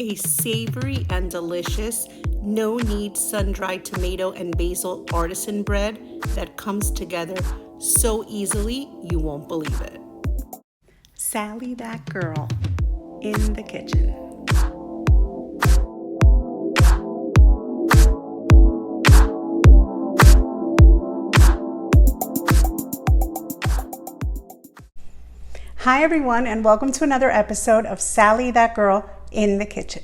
a savory and delicious no-knead sun-dried tomato and basil artisan bread that comes together so easily you won't believe it. Sally, that girl, in the kitchen. Hi everyone, and welcome to another episode of Sally, that girl, in the kitchen.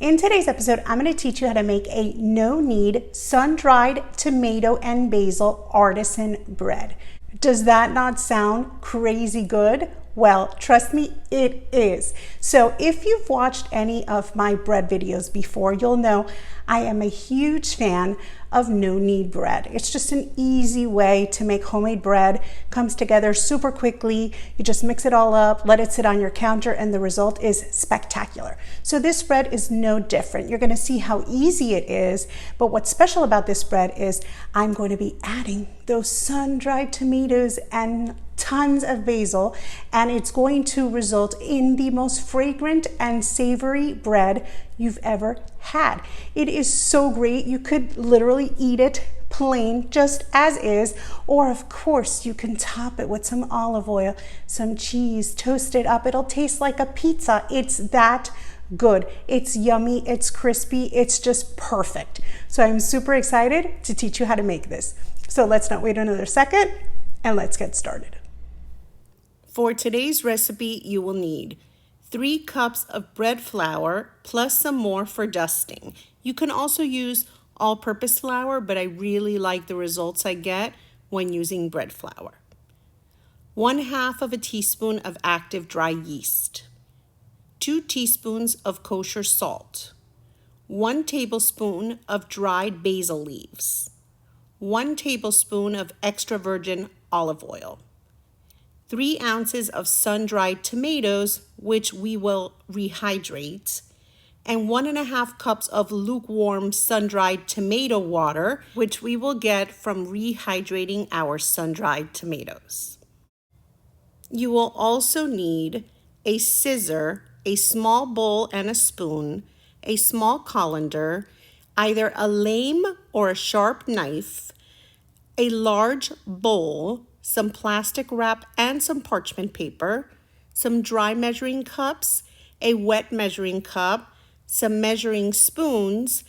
In today's episode, I'm going to teach you how to make a no-knead sun-dried tomato and basil artisan bread. Does that not sound crazy good? Well, trust me, it is. So if you've watched any of my bread videos before, you'll know I am a huge fan of no-knead bread. It's just an easy way to make homemade bread. Comes together super quickly. You just mix it all up, let it sit on your counter, and the result is spectacular. So this bread is no different. You're gonna see how easy it is, but what's special about this bread is I'm going to be adding those sun-dried tomatoes and tons of basil, and it's going to result in the most fragrant and savory bread you've ever had. It is so great. You could literally eat it plain, just as is, or of course you can top it with some olive oil, some cheese, toast it up. It'll taste like a pizza. It's that good. It's yummy, it's crispy, it's just perfect. So I'm super excited to teach you how to make this. So let's not wait another second and let's get started. For today's recipe, you will need 3 cups of bread flour plus some more for dusting. You can also use all-purpose flour, but I really like the results I get when using bread flour. 1/2 of a teaspoon of active dry yeast. 2 teaspoons of kosher salt. 1 tablespoon of dried basil leaves. 1 tablespoon of extra virgin olive oil. 3 ounces of sun-dried tomatoes, which we will rehydrate, and 1.5 cups of lukewarm sun-dried tomato water, which we will get from rehydrating our sun-dried tomatoes. You will also need a scissor, a small bowl and a spoon, a small colander, either a lame or a sharp knife, a large bowl, some plastic wrap and some parchment paper, some dry measuring cups, a wet measuring cup, some measuring spoons,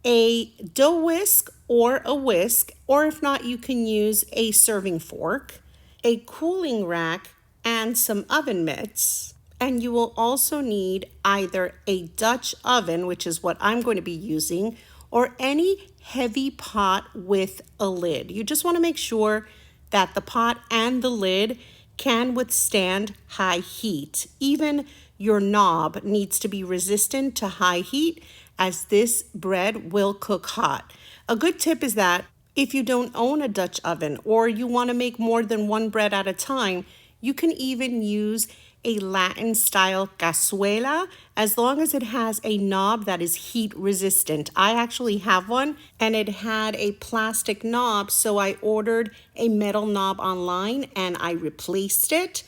a dough whisk, or if not, you can use a serving fork, a cooling rack, and some oven mitts. And you will also need either a Dutch oven, which is what I'm going to be using, or any heavy pot with a lid. You just want to make sure that the pot and the lid can withstand high heat. Even your knob needs to be resistant to high heat, as this bread will cook hot. A good tip is that if you don't own a Dutch oven or you want to make more than one bread at a time, you can even use a Latin style cazuela, as long as it has a knob that is heat resistant. I actually have one and it had a plastic knob, so I ordered a metal knob online and I replaced it.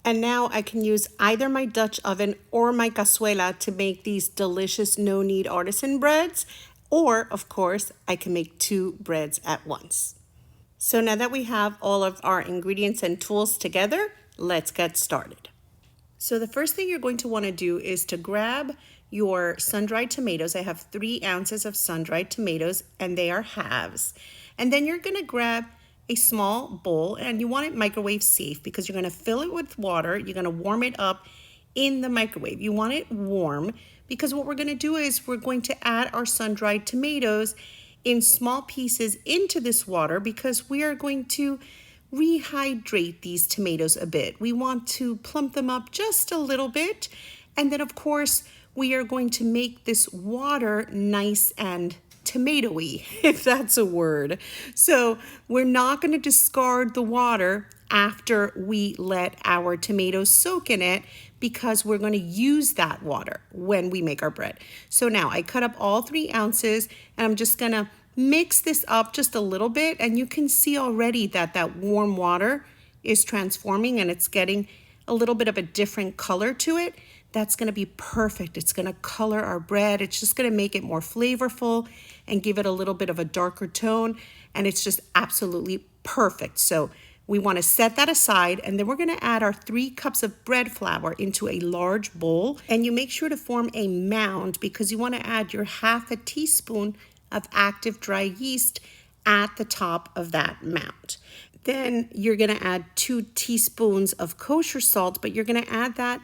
And now I can use either my Dutch oven or my cazuela to make these delicious no-knead artisan breads, or of course I can make 2 breads at once. So now that we have all of our ingredients and tools together, let's get started. So the first thing you're going to want to do is to grab your sun-dried tomatoes. I have 3 ounces of sun-dried tomatoes and they are halves. And then you're going to grab a small bowl, and you want it microwave safe because you're going to fill it with water. You're going to warm it up in the microwave. You want it warm because what we're going to do is we're going to add our sun-dried tomatoes in small pieces into this water because we are going to rehydrate these tomatoes a bit. We want to plump them up just a little bit, and then of course we are going to make this water nice and tomatoey, if that's a word. So we're not going to discard the water after we let our tomatoes soak in it because we're going to use that water when we make our bread. So now I cut up all 3 ounces and I'm just going to mix this up just a little bit, and you can see already that that warm water is transforming and it's getting a little bit of a different color to it. that's going to be perfect. It's going to color our bread. It's just going to make it more flavorful and give it a little bit of a darker tone. And it's just absolutely perfect. So we want to set that aside, and then we're going to add our 3 cups of bread flour into a large bowl. And you make sure to form a mound because you want to add your 1/2 teaspoon of active dry yeast at the top of that mound. Then you're going to add 2 teaspoons of kosher salt, but you're going to add that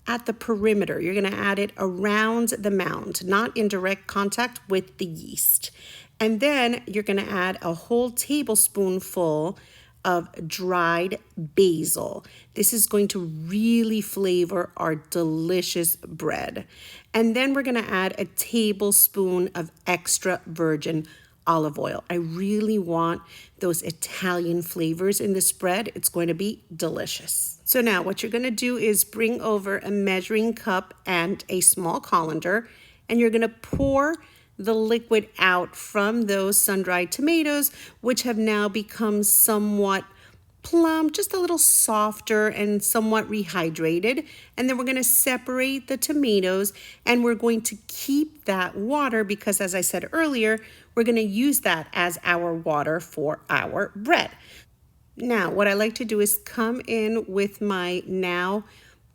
at the perimeter. You're going to add it around the mound, not in direct contact with the yeast. And then you're going to add a whole tablespoonful of dried basil. This is going to really flavor our delicious bread. And then we're going to add a tablespoon of extra virgin olive oil. I really want those Italian flavors in this bread. It's going to be delicious. So now what you're going to do is bring over a measuring cup and a small colander, and you're going to pour the liquid out from those sun-dried tomatoes, which have now become somewhat plump, just a little softer and somewhat rehydrated. And then we're going to separate the tomatoes, and we're going to keep that water because, as I said earlier, we're going to use that as our water for our bread. Now, what I like to do is come in with my now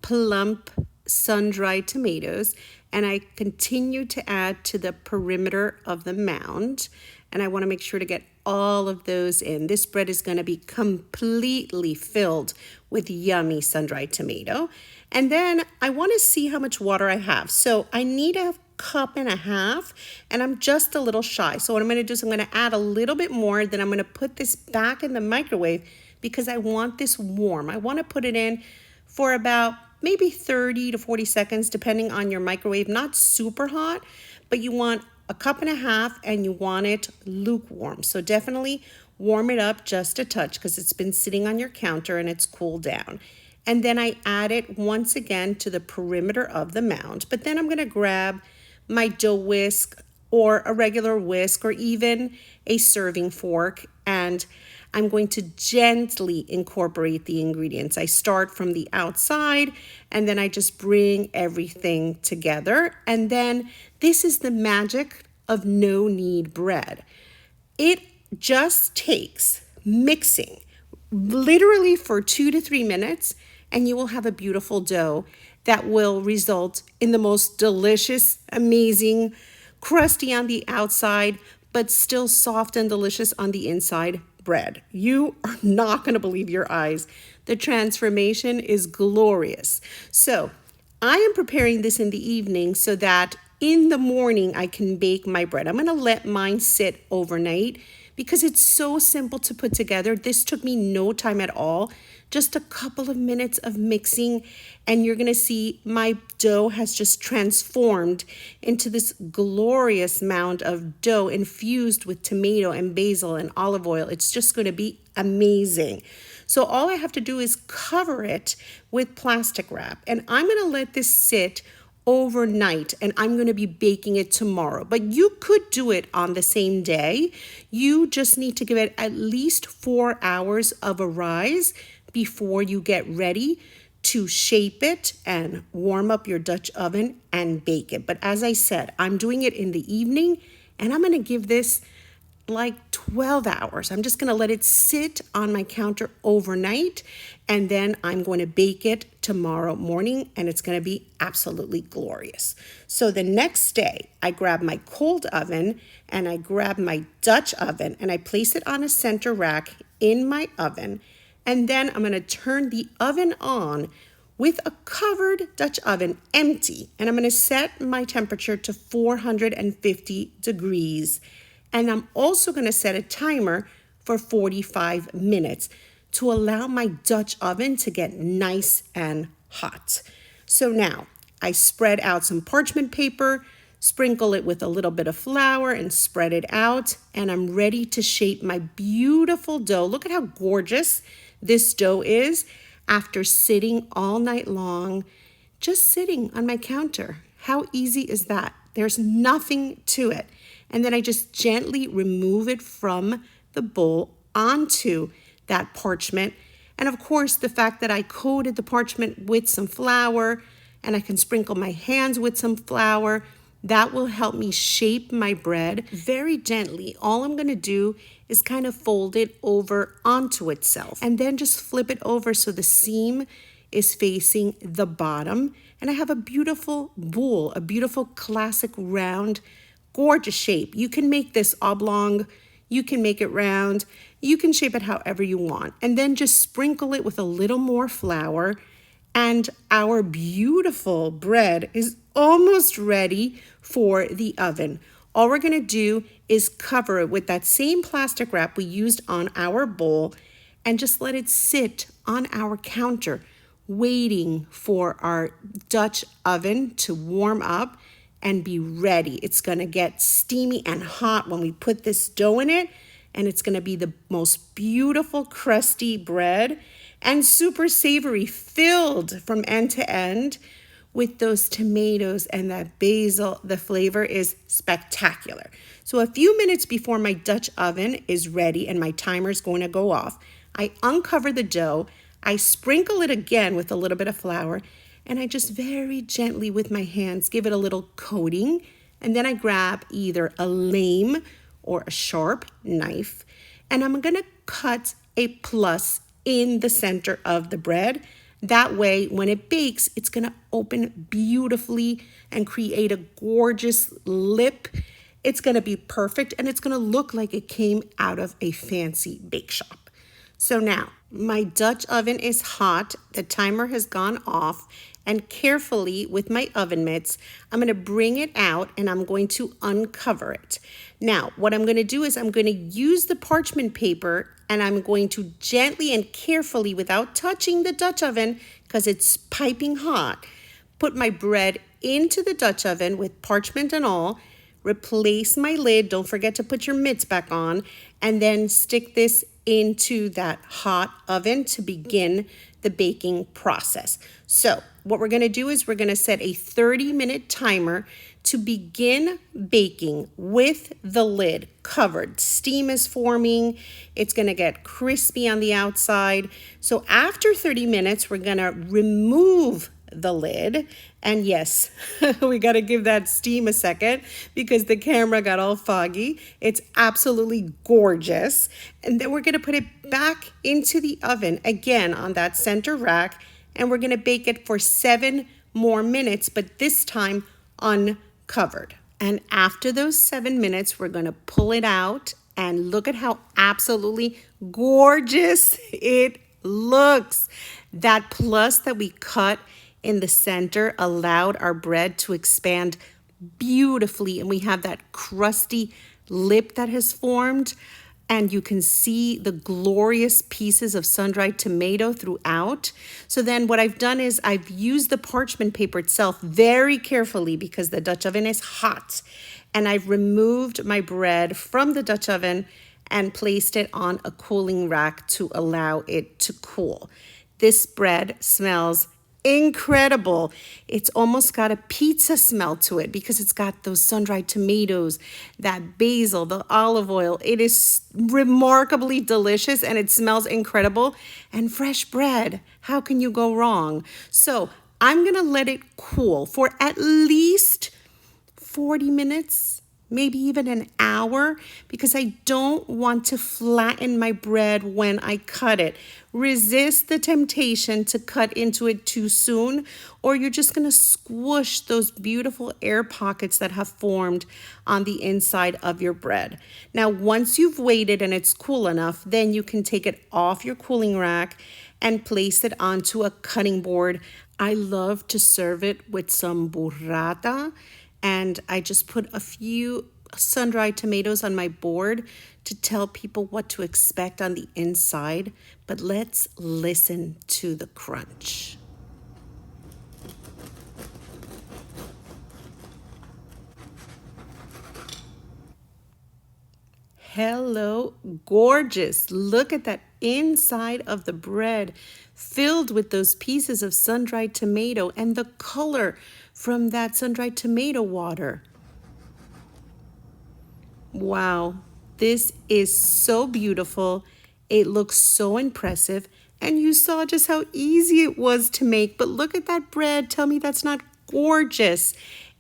plump sun-dried tomatoes, and I continue to add to the perimeter of the mound, and I want to make sure to get all of those in. This bread is going to be completely filled with yummy sun-dried tomato. And then I want to see how much water I have. So I need 1.5 cups, and I'm just a little shy. So what I'm going to do is I'm going to add a little bit more, then I'm going to put this back in the microwave because I want this warm. I want to put it in for about maybe 30 to 40 seconds, depending on your microwave. Not super hot, but you want 1.5 cups and you want it lukewarm. So definitely warm it up just a touch because it's been sitting on your counter and it's cooled down. And then I add it once again to the perimeter of the mound. But then I'm going to grab my dough whisk or a regular whisk or even a serving fork, and I'm going to gently incorporate the ingredients. I start from the outside and then I just bring everything together. And then this is the magic of no-knead bread. It just takes mixing literally for 2 to 3 minutes, and you will have a beautiful dough that will result in the most delicious, amazing, crusty on the outside, but still soft and delicious on the inside bread. You are not going to believe your eyes. The transformation is glorious. So I am preparing this in the evening so that in the morning I can bake my bread. I'm going to let mine sit overnight because it's so simple to put together. This took me no time at all, just a couple of minutes of mixing, and you're going to see my dough has just transformed into this glorious mound of dough infused with tomato and basil and olive oil. It's just going to be amazing. So all I have to do is cover it with plastic wrap, and I'm going to let this sit overnight, and I'm going to be baking it tomorrow. But you could do it on the same day. You just need to give it at least 4 hours of a rise before you get ready to shape it and warm up your Dutch oven and bake it. But as I said, I'm doing it in the evening, and I'm going to give this like 12 hours. I'm just going to let it sit on my counter overnight, and then I'm going to bake it tomorrow morning, and it's going to be absolutely glorious. So the next day, I grab my cold oven and I grab my Dutch oven and I place it on a center rack in my oven, and then I'm going to turn the oven on with a covered Dutch oven empty, and I'm going to set my temperature to 450 degrees. And I'm also going to set a timer for 45 minutes to allow my Dutch oven to get nice and hot. So now I spread out some parchment paper, sprinkle it with a little bit of flour and spread it out. And I'm ready to shape my beautiful dough. Look at how gorgeous this dough is after sitting all night long, just sitting on my counter. How easy is that? There's nothing to it. And then I just gently remove it from the bowl onto that parchment. And of course, the fact that I coated the parchment with some flour and I can sprinkle my hands with some flour. That will help me shape my bread very gently. All I'm going to do is kind of fold it over onto itself and then just flip it over so the seam is facing the bottom. And I have a beautiful bowl, a beautiful classic round, gorgeous shape. You can make this oblong, you can make it round, you can shape it however you want. And then just sprinkle it with a little more flour. And our beautiful bread is almost ready for the oven. All we're gonna do is cover it with that same plastic wrap we used on our bowl and just let it sit on our counter, waiting for our Dutch oven to warm up and be ready. It's gonna get steamy and hot when we put this dough in it, and it's gonna be the most beautiful crusty bread and super savory, filled from end to end with those tomatoes and that basil. The flavor is spectacular. So a few minutes before my Dutch oven is ready and my timer is going to go off, I uncover the dough, I sprinkle it again with a little bit of flour, and I just very gently with my hands give it a little coating, and then I grab either a lame or a sharp knife, and I'm gonna cut a plus in the center of the bread. That way, when it bakes, it's gonna open beautifully and create a gorgeous lip. It's gonna be perfect, and it's gonna look like it came out of a fancy bake shop. So now, my Dutch oven is hot, the timer has gone off, and carefully with my oven mitts, I'm gonna bring it out and I'm going to uncover it. Now, what I'm gonna do is I'm gonna use the parchment paper and I'm going to gently and carefully, without touching the Dutch oven, because it's piping hot, put my bread into the Dutch oven with parchment and all, replace my lid, don't forget to put your mitts back on, and then stick this into that hot oven to begin the baking process. So what we're gonna do is we're gonna set a 30-minute timer to begin baking with the lid covered. Steam is forming, it's gonna get crispy on the outside. So after 30 minutes, we're gonna remove the lid. And yes, we got to give that steam a second because the camera got all foggy. It's absolutely gorgeous. And then we're going to put it back into the oven again on that center rack, and we're going to bake it for 7 more minutes, but this time uncovered. And after those 7 minutes, we're going to pull it out and look at how absolutely gorgeous it looks. That plus that we cut in the center allowed our bread to expand beautifully, and we have that crusty lip that has formed, and you can see the glorious pieces of sun-dried tomato throughout. So then what I've done is I've used the parchment paper itself very carefully because the Dutch oven is hot, and I've removed my bread from the Dutch oven and placed it on a cooling rack to allow it to cool. This bread smells incredible. It's almost got a pizza smell to it because it's got those sun-dried tomatoes, that basil, the olive oil. It is remarkably delicious and it smells incredible. And fresh bread, how can you go wrong? So I'm gonna let it cool for at least 40 minutes, maybe even an hour, because I don't want to flatten my bread when I cut it. Resist the temptation to cut into it too soon, or you're just gonna squish those beautiful air pockets that have formed on the inside of your bread. Now, once you've waited and it's cool enough, then you can take it off your cooling rack and place it onto a cutting board. I love to serve it with some burrata, and I just put a few sun-dried tomatoes on my board to tell people what to expect on the inside. But let's listen to the crunch. Hello, gorgeous. Look at that inside of the bread filled with those pieces of sun-dried tomato and the color from that sun-dried tomato water. Wow, this is so beautiful. It looks so impressive, And you saw just how easy it was to make. But look at that bread. Tell me that's not gorgeous.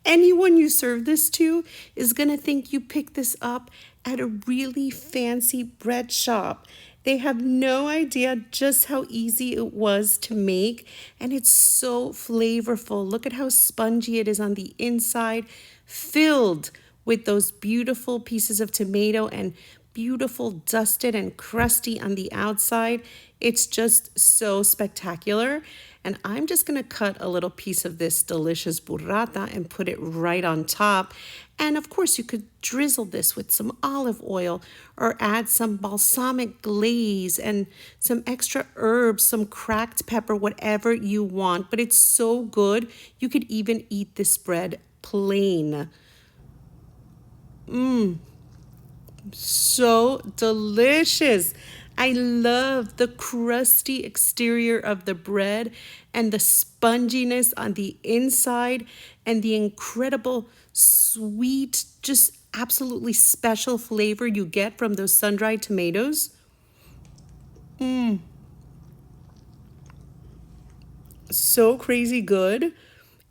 Anyone you serve this to is going to think you picked this up at a really fancy bread shop. They have no idea just how easy it was to make, and it's so flavorful. Look at how spongy it is on the inside, filled with those beautiful pieces of tomato and beautiful dusted and crusty on the outside. It's just so spectacular. And I'm just going to cut a little piece of this delicious burrata and put it right on top. And of course, you could drizzle this with some olive oil or add some balsamic glaze and some extra herbs, some cracked pepper, whatever you want. But it's so good. You could even eat this bread plain. So delicious. I love the crusty exterior of the bread and the sponginess on the inside and the incredible sweet, just absolutely special flavor you get from those sun-dried tomatoes. So crazy good.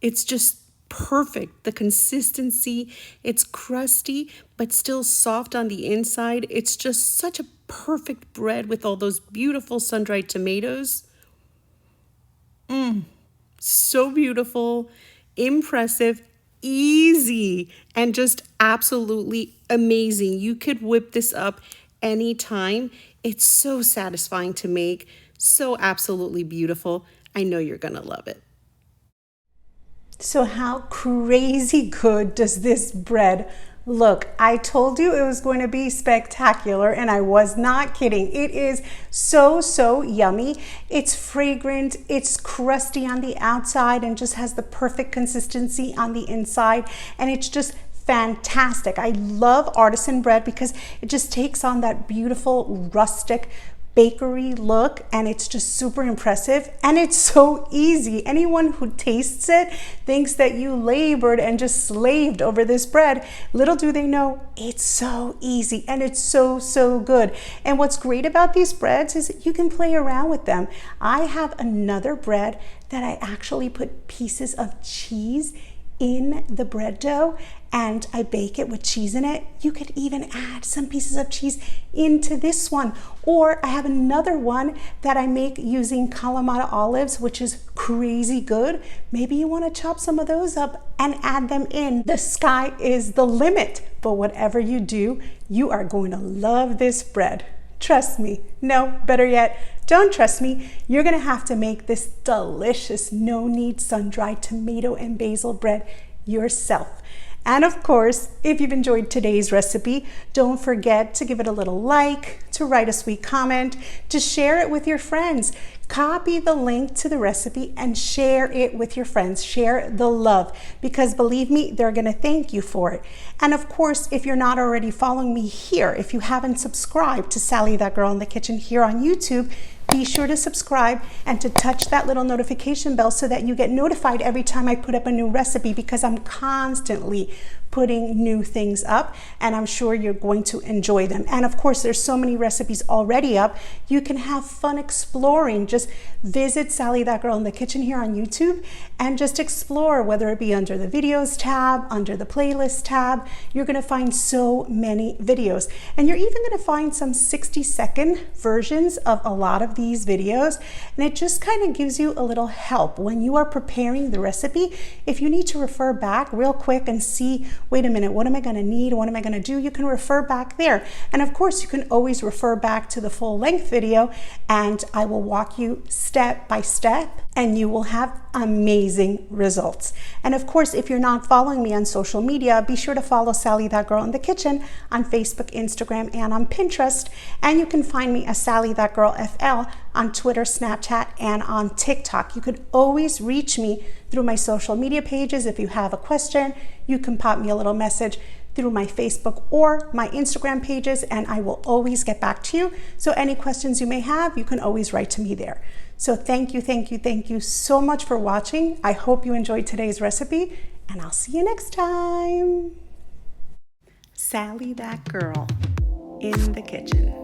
It's just perfect. The consistency, it's crusty, but still soft on the inside. It's just such a perfect bread with all those beautiful sun-dried tomatoes. So beautiful, impressive, easy, and just absolutely amazing. You could whip this up anytime. It's so satisfying to make, so absolutely beautiful. I know you're gonna love it. So how crazy good does this bread look? I told you it was going to be spectacular, and I was not kidding. It is so yummy. It's fragrant, it's crusty on the outside and just has the perfect consistency on the inside, and it's just fantastic. I love artisan bread because it just takes on that beautiful rustic bakery look, and it's just super impressive, and it's so easy. Anyone who tastes it thinks that you labored and just slaved over this bread. Little do they know it's so easy, and it's so good. And what's great about these breads is you can play around with them. I have another bread that I actually put pieces of cheese in the bread dough and I bake it with cheese in it. You could even add some pieces of cheese into this one. Or I have another one that I make using Kalamata olives, which is crazy good. Maybe you want to chop some of those up and add them in. The sky is the limit. But whatever you do, you are going to love this bread. Trust me. No, better yet, don't trust me. You're gonna have to make this delicious no-knead sun-dried tomato and basil bread yourself. And of course, if you've enjoyed today's recipe, don't forget to give it a little like, to write a sweet comment, to share it with your friends. Copy the link to the recipe and share it with your friends. Share the love, because believe me, they're gonna thank you for it. And of course, if you're not already following me here, if you haven't subscribed to Sally That Girl in the Kitchen here on YouTube, be sure to subscribe and to touch that little notification bell so that you get notified every time I put up a new recipe, because I'm constantly putting new things up and I'm sure you're going to enjoy them. And of course, there's so many recipes already up. You can have fun exploring. Just visit Sally That Girl in the Kitchen here on YouTube and just explore, whether it be under the videos tab, under the playlist tab. You're gonna find so many videos. And you're even gonna find some 60-second versions of a lot of these videos. And it just kind of gives you a little help when you are preparing the recipe. If you need to refer back real quick and see, wait a minute, what am I gonna need? What am I gonna do? You can refer back there. And of course, you can always refer back to the full length video and I will walk you step by step and you will have amazing results. And of course, if you're not following me on social media, be sure to follow Sally That Girl in the Kitchen on Facebook, Instagram, and on Pinterest. And you can find me as Sally That Girl FL on Twitter, Snapchat, and on TikTok. You could always reach me through my social media pages. If you have a question, you can pop me a little message through my Facebook or my Instagram pages, and I will always get back to you. So any questions you may have, you can always write to me there. So thank you so much for watching. I hope you enjoyed today's recipe, and I'll see you next time. Sally That Girl in the Kitchen.